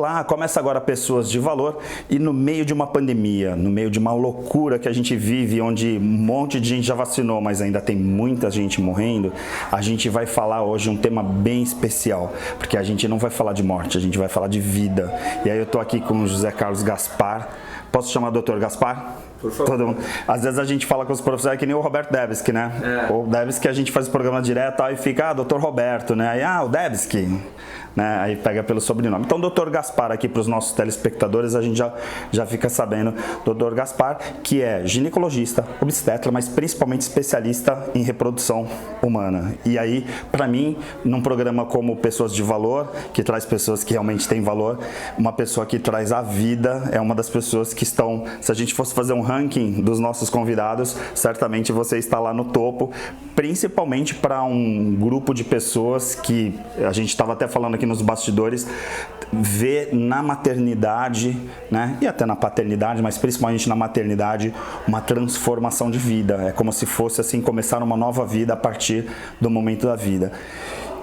Olá, começa agora Pessoas de Valor e no meio de uma pandemia, no meio de uma loucura que a gente vive, onde um monte de gente já vacinou, mas ainda tem muita gente morrendo, a gente vai falar hoje um tema bem especial, porque a gente não vai falar de morte, a gente vai falar de vida. E aí eu tô aqui com o José Carlos Gaspar. Posso chamar Dr. Gaspar? Por favor. Às vezes a gente fala com os professores que nem o Roberto Debski, né? O Debski a gente faz o programa direto e fica, Dr. Roberto, né? Aí, o Debski, né? Aí pega pelo sobrenome. Então, Dr. Gaspar aqui para os nossos telespectadores, a gente já fica sabendo. Dr. Gaspar, que é ginecologista, obstetra, mas principalmente especialista em reprodução humana. E aí, para mim, num programa como Pessoas de Valor, que traz pessoas que realmente têm valor, uma pessoa que traz a vida, é uma das pessoas que estão, se a gente fosse fazer um ranking dos nossos convidados, certamente você está lá no topo, principalmente para um grupo de pessoas que a gente estava até falando aqui nos bastidores, vê na maternidade, né, e até na paternidade, mas principalmente na maternidade, uma transformação de vida. É como se fosse assim, começar uma nova vida a partir do momento da vida.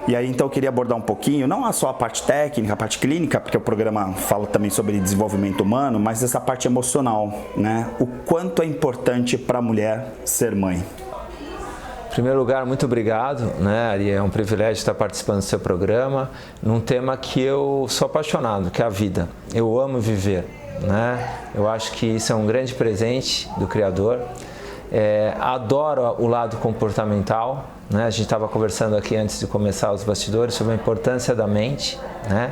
E aí, então, eu queria abordar um pouquinho, não só a parte técnica, a parte clínica, porque o programa fala também sobre desenvolvimento humano, mas essa parte emocional, né? O quanto é importante para a mulher ser mãe. Em primeiro lugar, muito obrigado, né, Ari? É um privilégio estar participando do seu programa, num tema que eu sou apaixonado, que é a vida. Eu amo viver, né? Eu acho que isso é um grande presente do Criador. Adoro o lado comportamental, né? A gente estava conversando aqui antes de começar os bastidores sobre a importância da mente, né?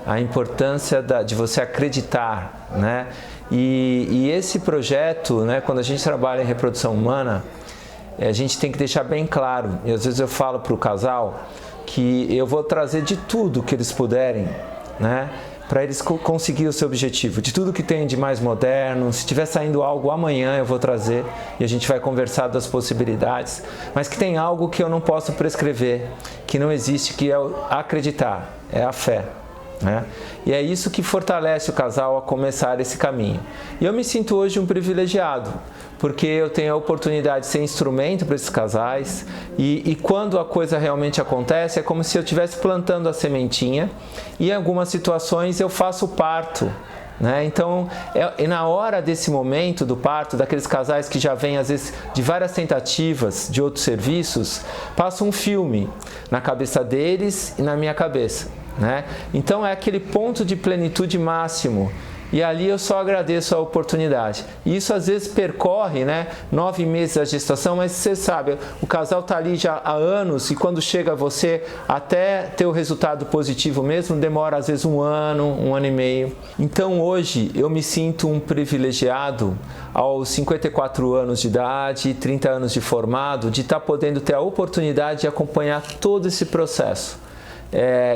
A importância de você acreditar, né? E esse projeto, né, quando a gente trabalha em reprodução humana, a gente tem que deixar bem claro, e às vezes eu falo para o casal que eu vou trazer de tudo que eles puderem, né, para eles conseguir o seu objetivo, de tudo que tem de mais moderno. Se estiver saindo algo amanhã, eu vou trazer e a gente vai conversar das possibilidades, mas que tem algo que eu não posso prescrever, que não existe, que é o acreditar, é a fé, né? E é isso que fortalece o casal a começar esse caminho. E eu me sinto hoje um privilegiado, porque eu tenho a oportunidade de ser instrumento para esses casais e quando a coisa realmente acontece, é como se eu estivesse plantando a sementinha e em algumas situações eu faço o parto, né? Então, na hora desse momento do parto, daqueles casais que já vêm às vezes de várias tentativas de outros serviços, passa um filme na cabeça deles e na minha cabeça, né? Então é aquele ponto de plenitude máximo. E ali eu só agradeço a oportunidade. E isso às vezes percorre, né, 9 meses da gestação, mas você sabe, o casal está ali já há anos e quando chega você até ter o resultado positivo mesmo, demora às vezes um ano e meio. Então hoje eu me sinto um privilegiado aos 54 anos de idade, 30 anos de formado, de estar podendo ter a oportunidade de acompanhar todo esse processo.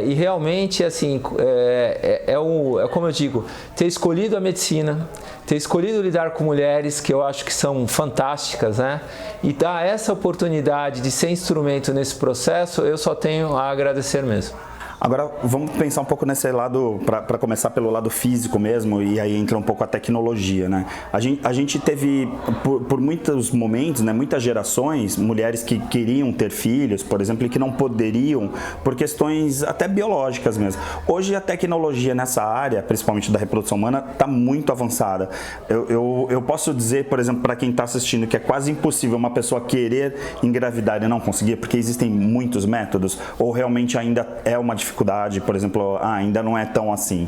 E realmente, assim, como eu digo, ter escolhido a medicina, ter escolhido lidar com mulheres que eu acho que são fantásticas, né? E dar essa oportunidade de ser instrumento nesse processo, eu só tenho a agradecer mesmo. Agora, vamos pensar um pouco nesse lado, para começar pelo lado físico mesmo, e aí entra um pouco a tecnologia, né? A gente teve, por muitos momentos, né, muitas gerações, mulheres que queriam ter filhos, por exemplo, e que não poderiam, por questões até biológicas mesmo. Hoje a tecnologia nessa área, principalmente da reprodução humana, está muito avançada. Eu posso dizer, por exemplo, para quem está assistindo, que é quase impossível uma pessoa querer engravidar e não conseguir, porque existem muitos métodos, ou realmente ainda é uma dificuldade, por exemplo, ainda não é tão assim?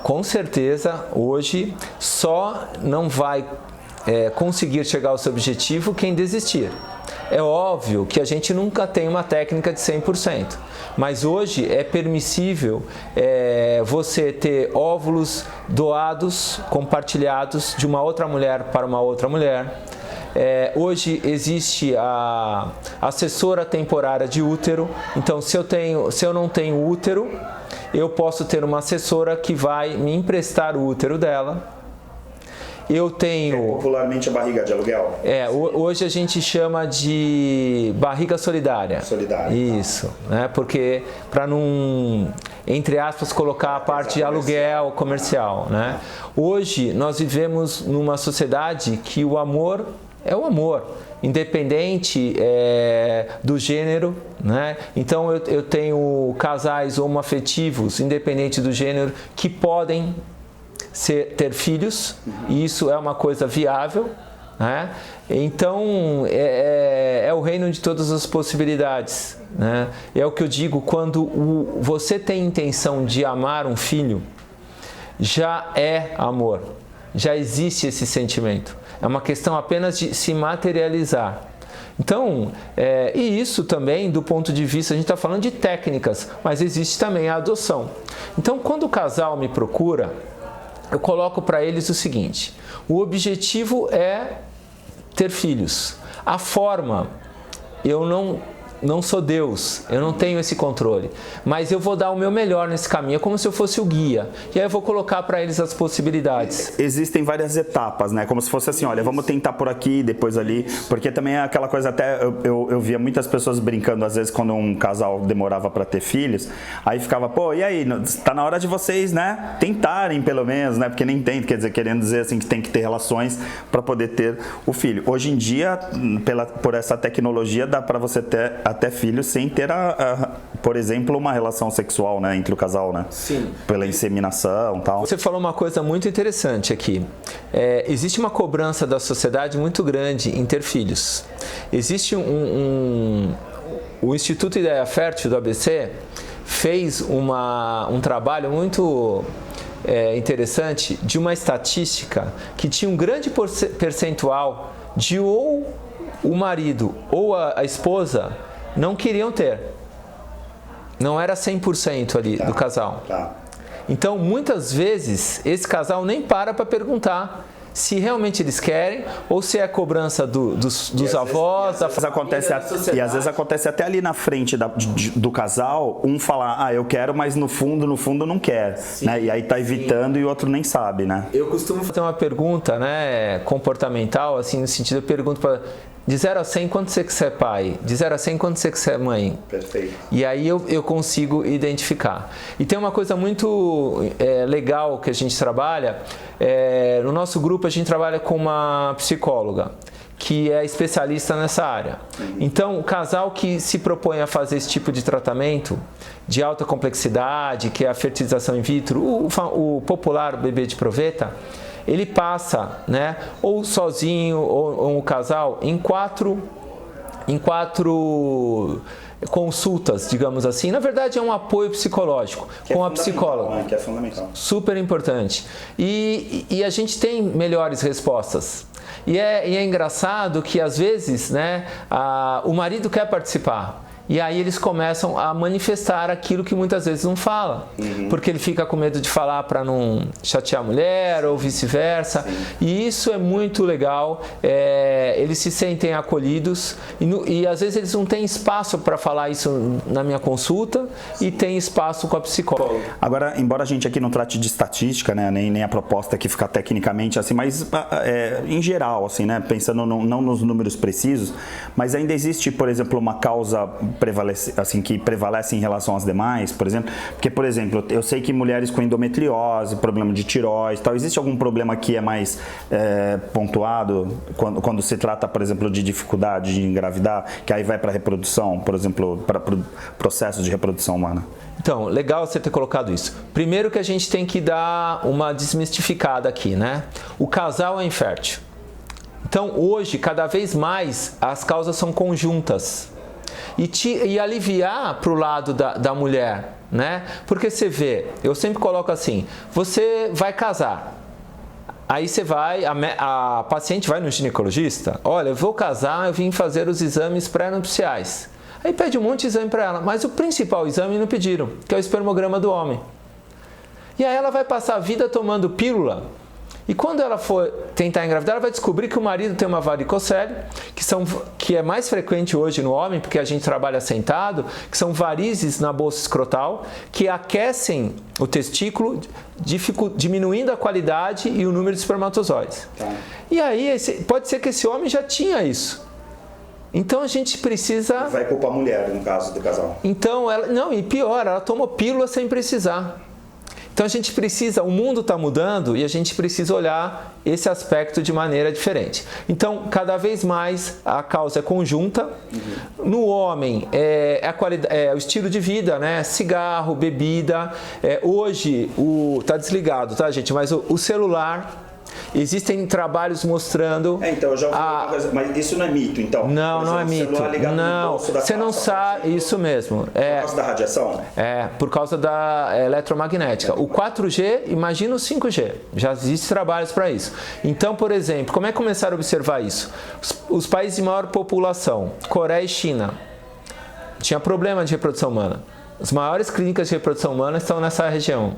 Com certeza, hoje só não vai conseguir chegar ao seu objetivo quem desistir. É óbvio que a gente nunca tem uma técnica de 100%, mas hoje é permissível você ter óvulos doados, compartilhados de uma outra mulher para uma outra mulher. Hoje existe a assessora temporária de útero, então se eu não tenho útero, eu posso ter uma assessora que vai me emprestar o útero dela. Eu tenho... popularmente a barriga de aluguel? Hoje a gente chama de barriga solidária. Solidária. Isso, né? Porque para não, entre aspas, colocar a parte de aluguel comercial, né? Hoje nós vivemos numa sociedade que o amor é o amor, independente do gênero, né? Então eu tenho casais homoafetivos, independente do gênero, que podem ter filhos, e isso é uma coisa viável, né? Então é o reino de todas as possibilidades, né? É o que eu digo, quando você tem intenção de amar um filho, já é amor, já existe esse sentimento, é uma questão apenas de se materializar. Então, e isso também do ponto de vista, a gente está falando de técnicas, mas existe também a adoção. Então, quando o casal me procura, eu coloco para eles o seguinte: o objetivo é ter filhos. A forma, eu não sou Deus, eu não tenho esse controle, mas eu vou dar o meu melhor nesse caminho, é como se eu fosse o guia, e aí eu vou colocar para eles as possibilidades. Existem várias etapas, né? Como se fosse assim, olha, vamos tentar por aqui, depois ali, porque também é aquela coisa, até eu via muitas pessoas brincando, às vezes, quando um casal demorava para ter filhos, aí ficava, pô, e aí, tá na hora de vocês, né, tentarem pelo menos, né, porque nem tem, quer dizer, querendo dizer assim, que tem que ter relações para poder ter o filho. Hoje em dia, por essa tecnologia, dá para você ter até filhos sem ter, por exemplo, uma relação sexual, né, entre o casal, né? Sim. Pela inseminação e tal. Você falou uma coisa muito interessante aqui. Existe uma cobrança da sociedade muito grande em ter filhos. Existe o Instituto Ideia Fértil do ABC fez um trabalho muito interessante de uma estatística que tinha um grande percentual de ou o marido ou a esposa não queriam ter. Não era 100% ali do casal. Então, muitas vezes, esse casal nem para perguntar se realmente eles querem ou se é a cobrança dos avós, da família, da sociedade. E às vezes acontece até ali na frente do casal, um falar, eu quero, mas no fundo não quer. Né? E aí tá evitando e o outro nem sabe, né? Eu costumo fazer uma pergunta, né, comportamental, assim, no sentido, eu pergunto para... De 0 a 100, quanto você quer ser pai? De 0 a 100, quanto você quer ser mãe? Perfeito. E aí eu consigo identificar. E tem uma coisa muito legal que a gente trabalha. No nosso grupo, a gente trabalha com uma psicóloga que é especialista nessa área. Então, o casal que se propõe a fazer esse tipo de tratamento de alta complexidade, que é a fertilização in vitro, o popular bebê de proveta, ele passa, né, ou sozinho ou um casal em quatro consultas, digamos assim. Na verdade, é um apoio psicológico com a psicóloga. Né? Que é fundamental. Super importante. E a gente tem melhores respostas. E é engraçado que, às vezes, né, o marido quer participar. E aí eles começam a manifestar aquilo que muitas vezes não fala. Porque ele fica com medo de falar para não chatear a mulher ou vice-versa. E isso é muito legal. Eles se sentem acolhidos. E às vezes eles não têm espaço para falar isso na minha consulta e tem espaço com a psicóloga. Agora, embora a gente aqui não trate de estatística, né, nem a proposta aqui ficar tecnicamente assim, mas em geral, assim, né, pensando não nos números precisos, mas ainda existe, por exemplo, uma causa que prevalece em relação às demais, por exemplo, porque, por exemplo, eu sei que mulheres com endometriose, problema de tireoide, tal, existe algum problema que é mais pontuado quando se trata, por exemplo, de dificuldade de engravidar, que aí vai para a reprodução, por exemplo, para o processo de reprodução humana? Então, legal você ter colocado isso. Primeiro que a gente tem que dar uma desmistificada aqui, né? O casal é infértil. Então, hoje, cada vez mais, as causas são conjuntas. E aliviar para o lado da mulher, né? Porque você vê, eu sempre coloco assim, você vai casar, aí você vai, a paciente vai no ginecologista, olha, eu vou casar, eu vim fazer os exames pré-nupciais. Aí pede um monte de exame para ela, mas o principal exame não pediram, que é o espermograma do homem. E aí ela vai passar a vida tomando pílula. E quando ela for tentar engravidar, ela vai descobrir que o marido tem uma varicocele, que é mais frequente hoje no homem, porque a gente trabalha sentado, que são varizes na bolsa escrotal, que aquecem o testículo, diminuindo a qualidade e o número de espermatozoides. Tá. E aí, pode ser que esse homem já tinha isso. Então a gente precisa... Vai culpar a mulher, no caso do casal. Então, e pior, ela tomou pílula sem precisar. Então a gente precisa, o mundo está mudando e a gente precisa olhar esse aspecto de maneira diferente. Então, cada vez mais a causa é conjunta. No homem, é o estilo de vida, né? Cigarro, bebida. Hoje, tá desligado, tá, gente? Mas o celular... Existem trabalhos mostrando... Então, eu já ouvi uma coisa, mas isso não é mito, então? Não, não é mito. Não, você não sabe... Isso mesmo. Por causa da radiação? Por causa da eletromagnética. O 4G, imagina o 5G. Já existem trabalhos para isso. Então, por exemplo, como é que começaram a observar isso? Os países de maior população, Coreia e China, tinha problema de reprodução humana. As maiores clínicas de reprodução humana estão nessa região.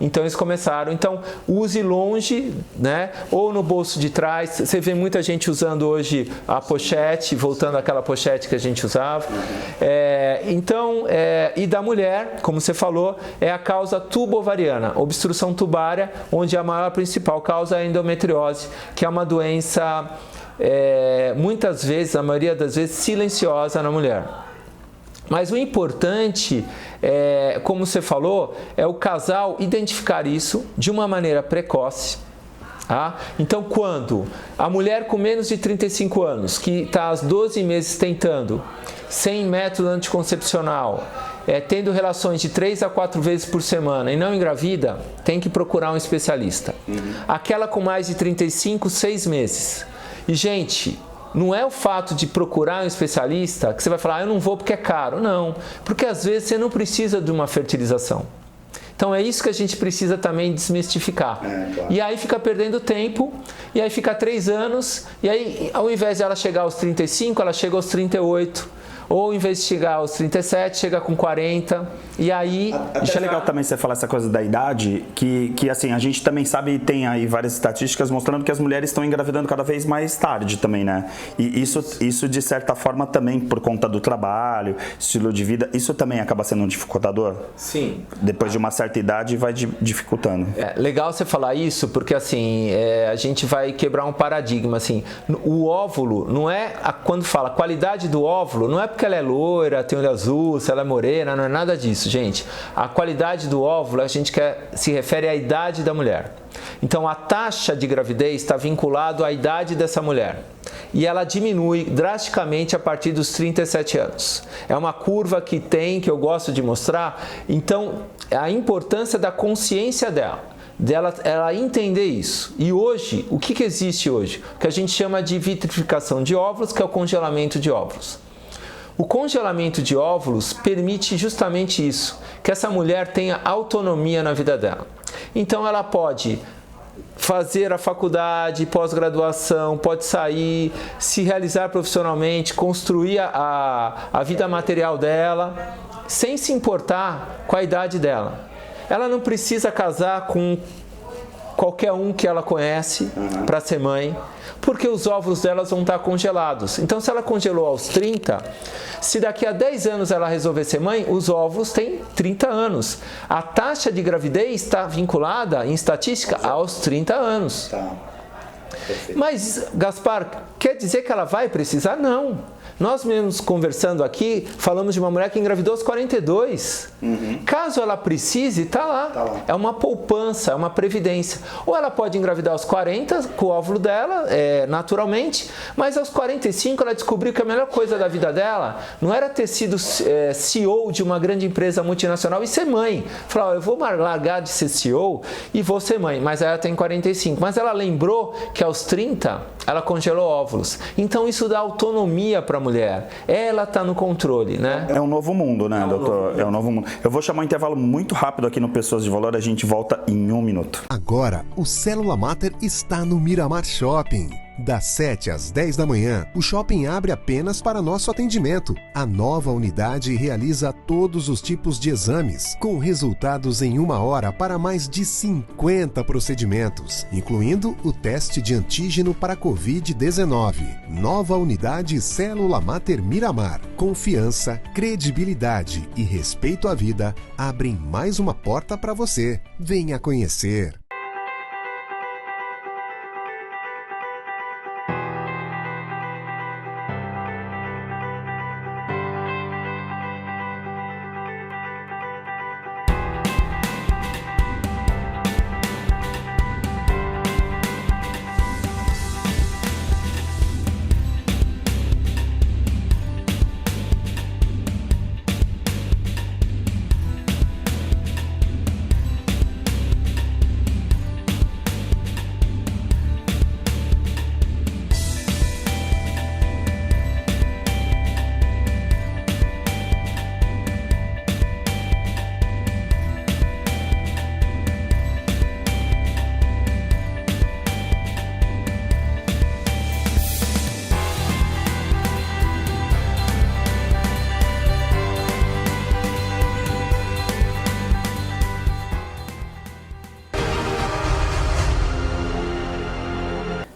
Então eles começaram, use longe, né? Ou no bolso de trás. Você vê muita gente usando hoje a pochete, voltando àquela pochete que a gente usava. E da mulher, como você falou, é a causa tubo-ovariana, obstrução tubária, onde a maior principal causa é a endometriose, que é uma doença, muitas vezes, a maioria das vezes, silenciosa na mulher. Mas o importante, como você falou, é o casal identificar isso de uma maneira precoce. Tá? Então, quando a mulher com menos de 35 anos, que está há 12 meses tentando, sem método anticoncepcional, tendo relações de 3 a 4 vezes por semana e não engravida, tem que procurar um especialista. Aquela com mais de 35, 6 meses. E, gente... Não é o fato de procurar um especialista que você vai falar, eu não vou porque é caro. Não, porque às vezes você não precisa de uma fertilização. Então é isso que a gente precisa também desmistificar. Claro. E aí fica perdendo tempo, e aí fica 3 anos, e aí ao invés de ela chegar aos 35, ela chega aos 38. Ou ao invés de chegar aos 37, chega com 40, e aí... Acho legal também você falar essa coisa da idade, que assim, a gente também sabe, tem aí várias estatísticas mostrando que as mulheres estão engravidando cada vez mais tarde também, né? E isso de certa forma também, por conta do trabalho, estilo de vida, isso também acaba sendo um dificultador? Sim. Depois de uma certa idade vai dificultando. Legal você falar isso, porque assim, a gente vai quebrar um paradigma, assim, o óvulo não é, quando fala qualidade do óvulo, não é porque ela é loira, tem olho azul, se ela é morena, não é nada disso, gente. A qualidade do óvulo, a gente se refere à idade da mulher. Então, a taxa de gravidez está vinculado à idade dessa mulher. E ela diminui drasticamente a partir dos 37 anos. É uma curva que eu gosto de mostrar. Então, a importância da consciência ela entender isso. E hoje, o que existe hoje? O que a gente chama de vitrificação de óvulos, que é o congelamento de óvulos. O congelamento de óvulos permite justamente isso, que essa mulher tenha autonomia na vida dela. Então ela pode fazer a faculdade, pós-graduação, pode sair, se realizar profissionalmente, construir a vida material dela, sem se importar com a idade dela. Ela não precisa casar com qualquer um que ela conhece para ser mãe, porque os óvulos delas vão estar congelados. Então, se ela congelou aos 30, se daqui a 10 anos ela resolver ser mãe, os óvulos têm 30 anos. A taxa de gravidez está vinculada, em estatística, aos 30 anos. Tá. Mas, Gaspar, quer dizer que ela vai precisar? Não. Nós mesmos conversando aqui, falamos de uma mulher que engravidou aos 42. Caso ela precise, está lá. É uma poupança, é uma previdência. Ou ela pode engravidar aos 40, com o óvulo dela, naturalmente, mas aos 45 ela descobriu que a melhor coisa da vida dela não era ter sido CEO de uma grande empresa multinacional e ser mãe. Falar, eu vou largar de ser CEO e vou ser mãe, mas ela tem 45. Mas ela lembrou que aos 30 ela congelou óvulos. Então isso dá autonomia para a mulher. Ela está no controle, né? É um novo mundo, né, doutor? É um novo mundo. Eu vou chamar um intervalo muito rápido aqui no Pessoas de Valor, a gente volta em 1 minuto. Agora, o Célula Mater está no Miramar Shopping. Das 7 às 10 da manhã, o shopping abre apenas para nosso atendimento. A nova unidade realiza todos os tipos de exames, com resultados em 1 hora para mais de 50 procedimentos, incluindo o teste de antígeno para Covid-19. Nova unidade Célula Mater Miramar. Confiança, credibilidade e respeito à vida abrem mais uma porta para você. Venha conhecer.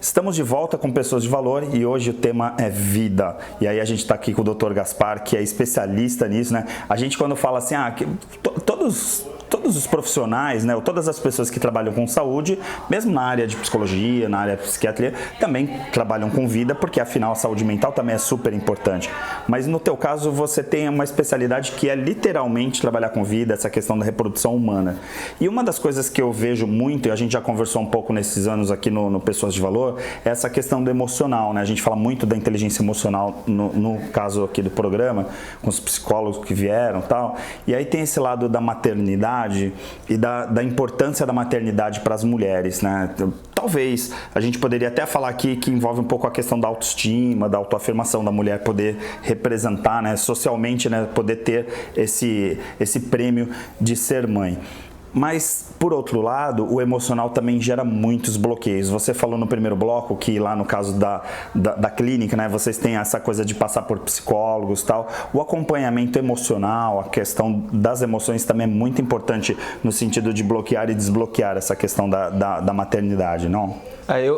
Estamos de volta com Pessoas de Valor e hoje o tema é vida. E aí a gente está aqui com o Dr. Gaspar, que é especialista nisso, né? A gente quando fala assim, todos os profissionais, né, ou todas as pessoas que trabalham com saúde, mesmo na área de psicologia, na área de psiquiatria, também trabalham com vida, porque afinal a saúde mental também é super importante. Mas no teu caso você tem uma especialidade que é literalmente trabalhar com vida, essa questão da reprodução humana. E uma das coisas que eu vejo muito, e a gente já conversou um pouco nesses anos aqui no Pessoas de Valor, é essa questão do emocional, né? A gente fala muito da inteligência emocional no caso aqui do programa, com os psicólogos que vieram e tal. E aí tem esse lado da maternidade e da importância da maternidade para as mulheres, né? Talvez a gente poderia até falar aqui que envolve um pouco a questão da autoestima, da autoafirmação da mulher poder representar, né, socialmente, né, poder ter esse prêmio de ser mãe. Mas, por outro lado, o emocional também gera muitos bloqueios. Você falou no primeiro bloco que lá no caso da clínica, né, vocês têm essa coisa de passar por psicólogos e tal. O acompanhamento emocional, a questão das emoções também é muito importante no sentido de bloquear e desbloquear essa questão da maternidade, não?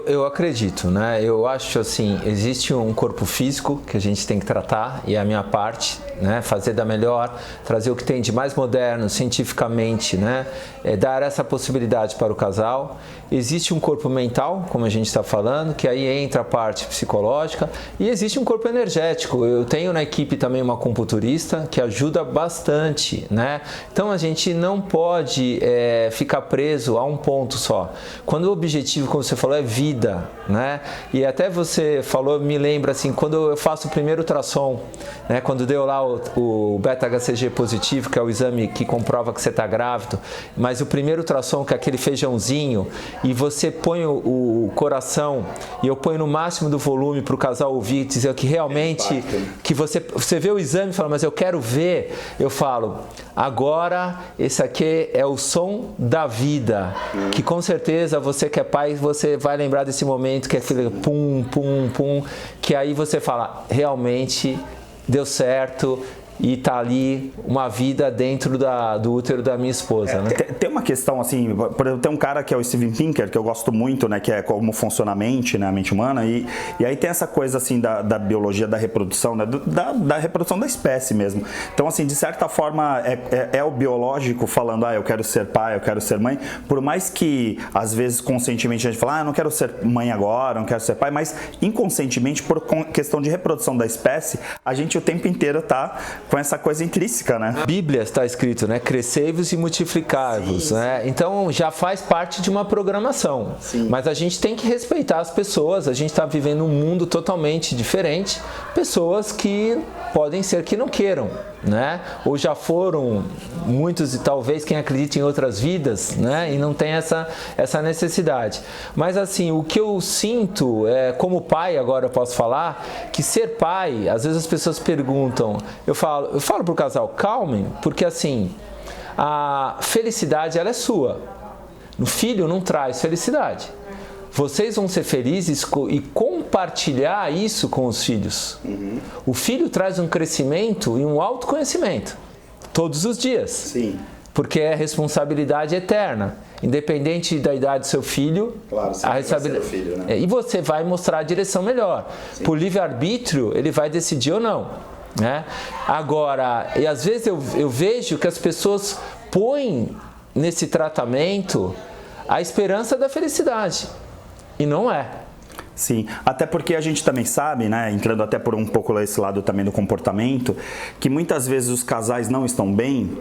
Eu acredito, né? Eu acho assim, existe um corpo físico que a gente tem que tratar e é a minha parte, né? Fazer da melhor, trazer o que tem de mais moderno, cientificamente, né? Dar essa possibilidade para o casal. Existe um corpo mental, como a gente está falando, que aí entra a parte psicológica, e existe um corpo energético. Eu tenho na equipe também uma acupunturista que ajuda bastante, né? Então a gente não pode ficar preso a um ponto só. Quando o objetivo, como você falou, é vida, né? E até você falou, me lembra assim, quando eu faço o primeiro ultrassom, né? Quando deu lá o beta-HCG positivo, que é o exame que comprova que você está grávido, mas o primeiro ultrassom, que é aquele feijãozinho, e você põe o coração, e eu ponho no máximo do volume para o casal ouvir e dizer que realmente, que você vê o exame e fala, mas eu quero ver, eu falo, agora esse aqui é o som da vida, que com certeza você que é pai, você vai lembrar desse momento que é aquele pum, pum, pum, que aí você fala, realmente deu certo, e tá ali uma vida dentro do útero da minha esposa, né? Tem uma questão assim, por exemplo, tem um cara que é o Steven Pinker, que eu gosto muito, né, que é como funciona a mente, né, a mente humana, e aí tem essa coisa assim da biologia da reprodução, né, da reprodução da espécie mesmo. Então assim, de certa forma é o biológico falando, eu quero ser pai, eu quero ser mãe, por mais que às vezes conscientemente a gente fala, eu não quero ser mãe agora, não quero ser pai, mas inconscientemente por questão de reprodução da espécie, a gente o tempo inteiro tá com essa coisa intrínseca, né? Na Bíblia está escrito, né? Crescei-vos e multiplicai-vos, né? Então já faz parte de uma programação. Sim. Mas a gente tem que respeitar as pessoas. A gente está vivendo um mundo totalmente diferente. Pessoas que podem ser que não queiram, né? Ou já foram muitos e talvez quem acredita em outras vidas, né? E não tem essa necessidade. Mas assim, o que eu sinto, como pai agora eu posso falar, que ser pai, às vezes as pessoas perguntam, eu falo pro casal, calmem, porque assim, a felicidade ela é sua. O filho não traz felicidade. Vocês vão ser felizes e compartilhar isso com os filhos. O filho traz um crescimento e um autoconhecimento todos os dias. Sim. Porque é responsabilidade eterna. Independente da idade do seu filho, claro, a responsabilidade. Filho, né? E você vai mostrar a direção melhor. Sim. Por livre-arbítrio, ele vai decidir ou não. Né? Agora, e às vezes eu vejo que as pessoas põem nesse tratamento a esperança da felicidade. E não é. Sim, até porque a gente também sabe, né, entrando até por um pouco esse lado também do comportamento, que muitas vezes os casais não estão bem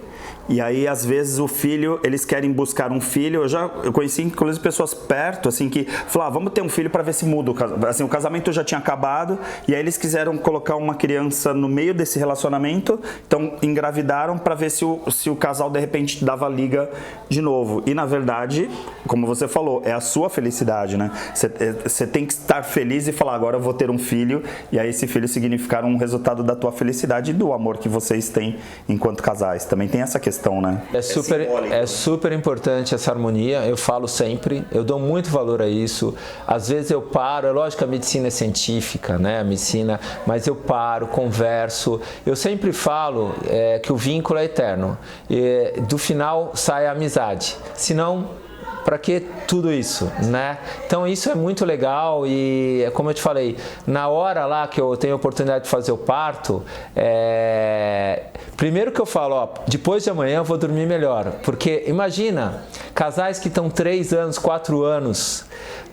e aí às vezes o filho, eles querem buscar um filho. Eu conheci inclusive pessoas perto, assim, que falaram, vamos ter um filho para ver se muda assim, o casamento já tinha acabado e aí eles quiseram colocar uma criança no meio desse relacionamento, então engravidaram para ver se o casal de repente dava liga de novo. E na verdade, como você falou, é a sua felicidade, né? Você tem que estar feliz e falar, agora eu vou ter um filho, e aí esse filho significar um resultado da tua felicidade e do amor que vocês têm enquanto casais. Também tem essa questão, né? É super importante essa harmonia, eu falo sempre, eu dou muito valor a isso. Às vezes eu paro, é lógico que a medicina é científica, né? A medicina, mas eu paro, converso. Eu sempre falo que o vínculo é eterno. Do final sai a amizade. Senão, para que tudo isso, né? Então isso é muito legal e, como eu te falei, na hora lá que eu tenho a oportunidade de fazer o parto, primeiro que eu falo, ó, depois de amanhã eu vou dormir melhor, porque imagina, casais que estão 3 anos, 4 anos,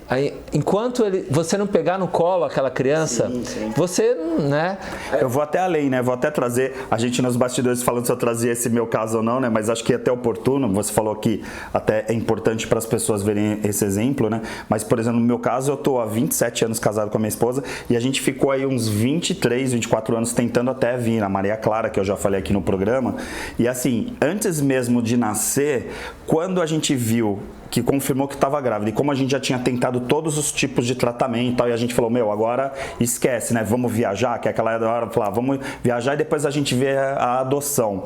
aí, enquanto você não pegar no colo aquela criança, você, né? Eu vou até além, né? Vou até trazer, a gente nos bastidores falando se eu trazia esse meu caso ou não, né? Mas acho que é até oportuno, você falou que até é importante para as pessoas verem esse exemplo, né? Mas, por exemplo, no meu caso, eu tô há 27 anos casado com a minha esposa e a gente ficou aí uns 23, 24 anos tentando até vir, a Maria Clara, que eu já falei aqui no programa. E assim, antes mesmo de nascer, quando a gente viu que confirmou que estava grávida, e como a gente já tinha tentado todos os tipos de tratamento, e a gente falou, agora esquece, né, vamos viajar, que é aquela hora, falar, vamos viajar e depois a gente vê a adoção.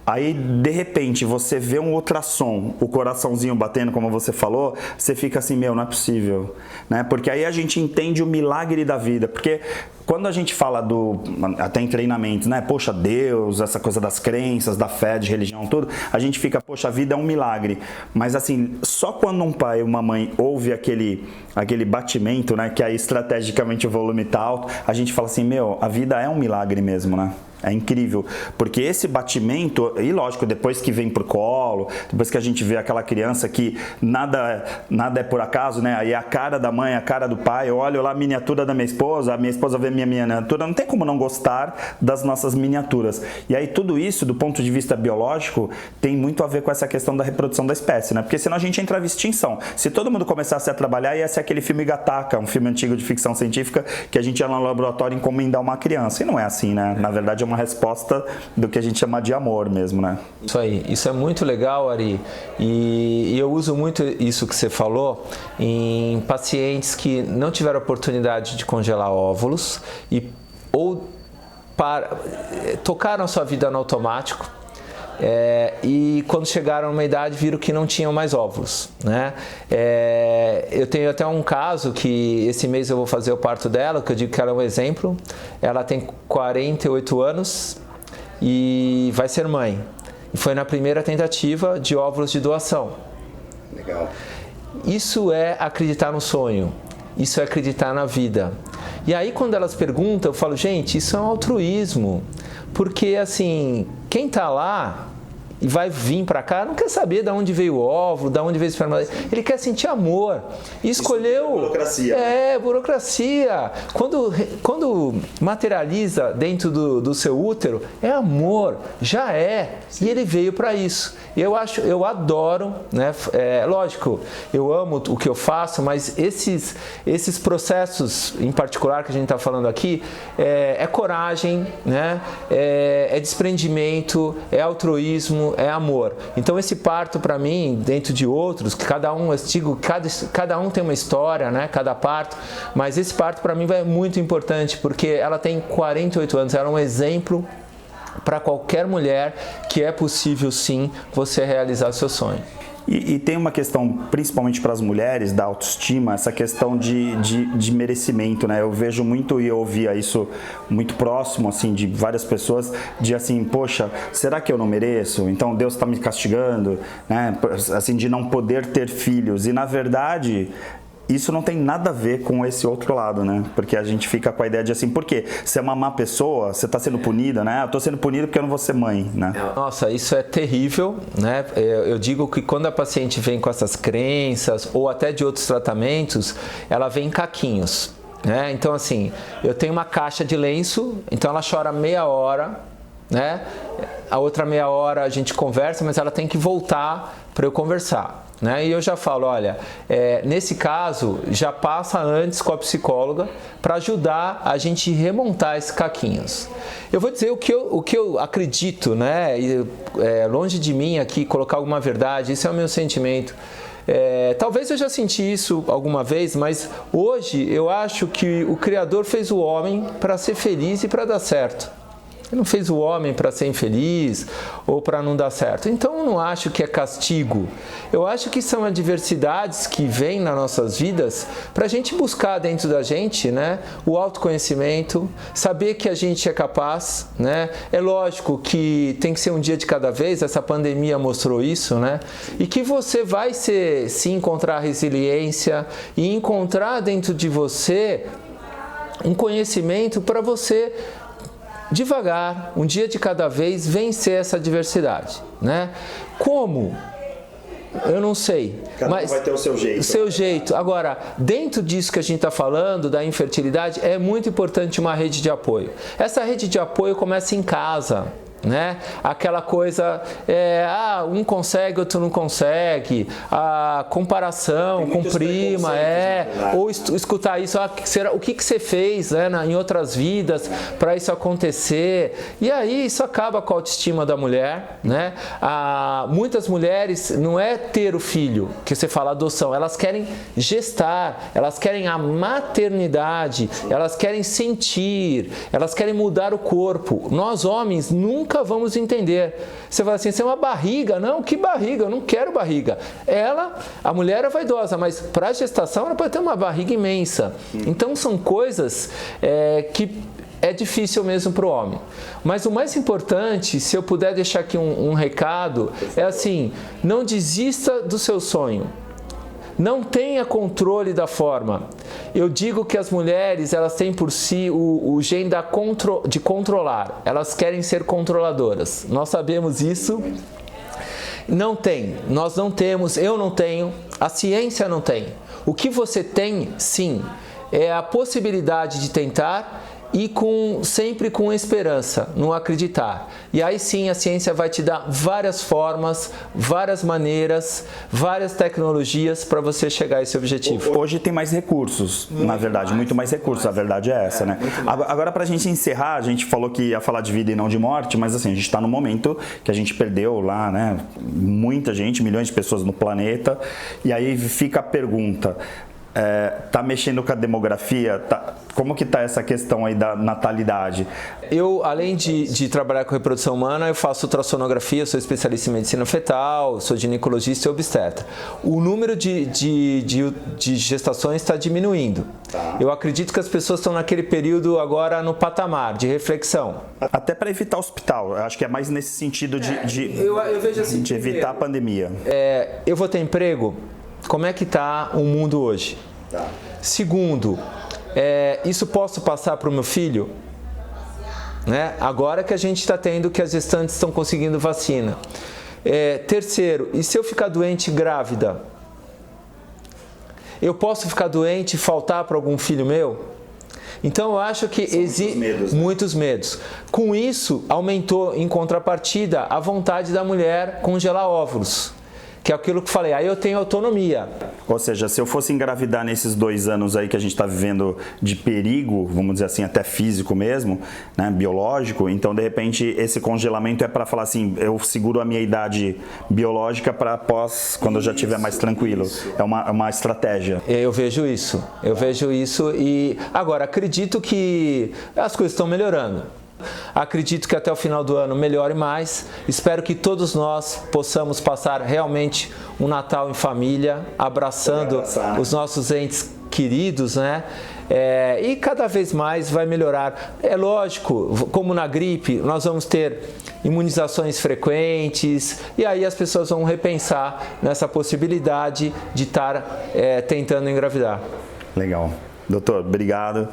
Aí, de repente, você vê um ultrassom, o coraçãozinho batendo, como você falou, você fica assim, não é possível, né, porque aí a gente entende o milagre da vida, porque quando a gente fala até em treinamentos, né, poxa, Deus, essa coisa das crenças, da fé, de religião, tudo, a gente fica, poxa, a vida é um milagre, mas assim, só quando um pai ou uma mãe ouve aquele batimento, né, que aí estrategicamente o volume tá alto, a gente fala assim, a vida é um milagre mesmo, né? É incrível, porque esse batimento, e lógico, depois que vem pro colo, depois que a gente vê aquela criança que nada é por acaso, né? Aí a cara da mãe, a cara do pai, eu olho lá a miniatura da minha esposa, a minha esposa vê minha miniatura, não tem como não gostar das nossas miniaturas. E aí tudo isso, do ponto de vista biológico, tem muito a ver com essa questão da reprodução da espécie, né? Porque senão a gente entrava em extinção. Se todo mundo começasse a trabalhar, ia ser aquele filme Gattaca, um filme antigo de ficção científica, que a gente ia no laboratório encomendar uma criança. E não é assim, né? Na verdade, uma resposta do que a gente chama de amor mesmo, né? Isso aí, isso é muito legal, Ari, e eu uso muito isso que você falou em pacientes que não tiveram oportunidade de congelar óvulos ou tocaram a sua vida no automático. E quando chegaram a uma idade viram que não tinham mais óvulos, né? Eu tenho até um caso que esse mês eu vou fazer o parto dela, que eu digo que ela é um exemplo. Ela tem 48 anos e vai ser mãe. E foi na primeira tentativa de óvulos de doação. Legal. Isso é acreditar no sonho, isso é acreditar na vida. E aí quando elas perguntam, eu falo, gente, isso é um altruísmo. Porque, assim, quem está lá e vai vir para cá não quer saber de onde veio o óvulo, de onde veio o esperma. Ele quer sentir amor. E escolheu... Isso é burocracia. Burocracia. Quando materializa dentro do seu útero, é amor. Já é. Sim. E ele veio para isso. Eu adoro, né? Lógico, eu amo o que eu faço, mas esses processos em particular que a gente está falando aqui, é coragem, né? É desprendimento, é altruísmo, é amor. Então esse parto para mim, dentro de outros, que cada um tem uma história, né? Cada parto, mas esse parto para mim é muito importante porque ela tem 48 anos, ela é um exemplo para qualquer mulher que é possível sim você realizar seu sonho. E tem uma questão, principalmente para as mulheres, da autoestima, essa questão de merecimento, né? Eu vejo muito, e eu ouvia isso muito próximo, assim, de várias pessoas, de assim, poxa, será que eu não mereço? Então Deus está me castigando, né? Assim, de não poder ter filhos. E na verdade... isso não tem nada a ver com esse outro lado, né? Porque a gente fica com a ideia de assim, por quê? Você é uma má pessoa, você está sendo punida, né? Eu tô sendo punido porque eu não vou ser mãe, né? Nossa, isso é terrível, né? Eu digo que quando a paciente vem com essas crenças ou até de outros tratamentos, ela vem em caquinhos, né? Então, assim, eu tenho uma caixa de lenço, então ela chora meia hora, né? A outra meia hora a gente conversa, mas ela tem que voltar para eu conversar. Né? E eu já falo, olha, nesse caso já passa antes com a psicóloga para ajudar a gente remontar esses caquinhos. Eu vou dizer o que eu acredito, né? Longe de mim aqui colocar alguma verdade, isso é o meu sentimento. Talvez eu já senti isso alguma vez, mas hoje eu acho que o Criador fez o homem para ser feliz e para dar certo. Ele não fez o homem para ser infeliz ou para não dar certo. Então eu não acho que é castigo. Eu acho que são adversidades que vêm nas nossas vidas para a gente buscar dentro da gente, né, o autoconhecimento, saber que a gente é capaz, né? É lógico que tem que ser um dia de cada vez, essa pandemia mostrou isso, né? E que você vai se encontrar resiliência e encontrar dentro de você um conhecimento para você devagar, um dia de cada vez, vencer essa adversidade, né? Como? Eu não sei. Mas vai ter o seu jeito. O seu jeito. Agora, dentro disso que a gente está falando, da infertilidade, é muito importante uma rede de apoio. Essa rede de apoio começa em casa, né? Aquela coisa, um consegue, outro não consegue, a comparação com prima, ou escutar isso, o que você fez, né, em outras vidas para isso acontecer, e aí isso acaba com a autoestima da mulher, né? Muitas mulheres não é ter o filho, que você fala adoção, elas querem gestar, elas querem a maternidade, elas querem sentir, elas querem mudar o corpo. Nós homens nunca vamos entender. Você fala assim, você é uma barriga? Não, que barriga? Eu não quero barriga. A mulher é vaidosa, mas para a gestação ela pode ter uma barriga imensa. Então são coisas que é difícil mesmo para o homem. Mas o mais importante, se eu puder deixar aqui um recado, é assim, não desista do seu sonho. Não tenha controle da forma. Eu digo que as mulheres, elas têm por si o gene de controlar. Elas querem ser controladoras. Nós sabemos isso. Não tem. Nós não temos. Eu não tenho. A ciência não tem. O que você tem, sim, é a possibilidade de tentar e sempre com esperança, não acreditar. E aí sim a ciência vai te dar várias formas, várias maneiras, várias tecnologias para você chegar a esse objetivo. Hoje tem mais recursos, na verdade, muito mais recursos, a verdade é essa, né? Agora, para a gente encerrar, a gente falou que ia falar de vida e não de morte, mas assim, a gente está no momento que a gente perdeu lá, né? Muita gente, milhões de pessoas no planeta, e aí fica a pergunta, tá mexendo com a demografia? Como que tá essa questão aí da natalidade? Eu, além de trabalhar com reprodução humana, eu faço ultrassonografia, sou especialista em medicina fetal, sou ginecologista e obstetra. O número de gestações está diminuindo. Eu acredito que as pessoas estão naquele período agora no patamar de reflexão. Até para evitar hospital, eu acho que é mais nesse sentido eu vejo assim, de evitar a pandemia. Eu vou ter emprego? Como é que está o mundo hoje? Segundo, isso posso passar para o meu filho? Né? Agora que a gente está tendo que as gestantes estão conseguindo vacina. Terceiro, e se eu ficar doente grávida? Eu posso ficar doente e faltar para algum filho meu? Então eu acho que existem muitos medos. Com isso, aumentou em contrapartida a vontade da mulher congelar óvulos. Que é aquilo que eu falei, aí eu tenho autonomia. Ou seja, se eu fosse engravidar nesses 2 anos aí que a gente está vivendo de perigo, vamos dizer assim, até físico mesmo, né, biológico, então de repente esse congelamento é para falar assim, eu seguro a minha idade biológica para quando eu já estiver mais tranquilo. É uma estratégia. Eu vejo isso e agora acredito que as coisas estão melhorando. Acredito que até o final do ano melhore mais. Espero que todos nós possamos passar realmente um Natal em família, abraçando os nossos entes queridos, né? E cada vez mais vai melhorar. É lógico, como na gripe, nós vamos ter imunizações frequentes e aí as pessoas vão repensar nessa possibilidade de estar tentando engravidar. Legal. Doutor, obrigado.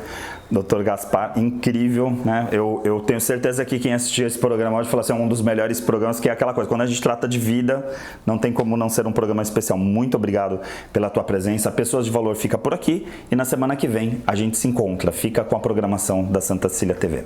Doutor Gaspar, incrível, né? Eu tenho certeza que quem assistiu esse programa hoje falou assim, é um dos melhores programas, que é aquela coisa, quando a gente trata de vida, não tem como não ser um programa especial. Muito obrigado pela tua presença. Pessoas de Valor fica por aqui e na semana que vem a gente se encontra. Fica com a programação da Santa Cecília TV.